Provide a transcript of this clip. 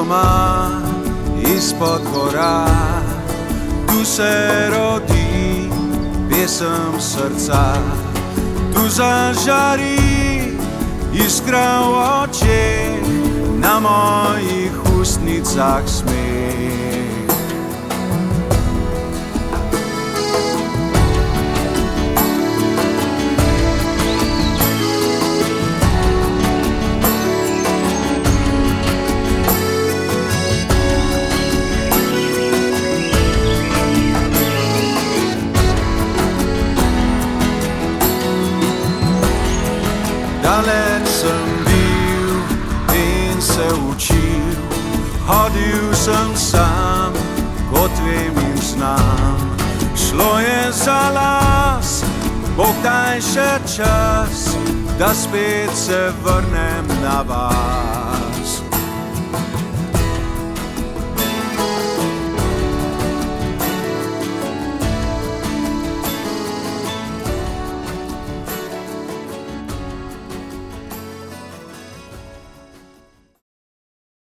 doma izpod gora, tu se rodi pesem srca, tu zažari iskra v očeh, na mojih ustnicah smeh. Daleč sem bil in se učil, hodil sem sam, kot vem in znam. Šlo je za las, Bog daj še čas, da spet se vrnem na vas.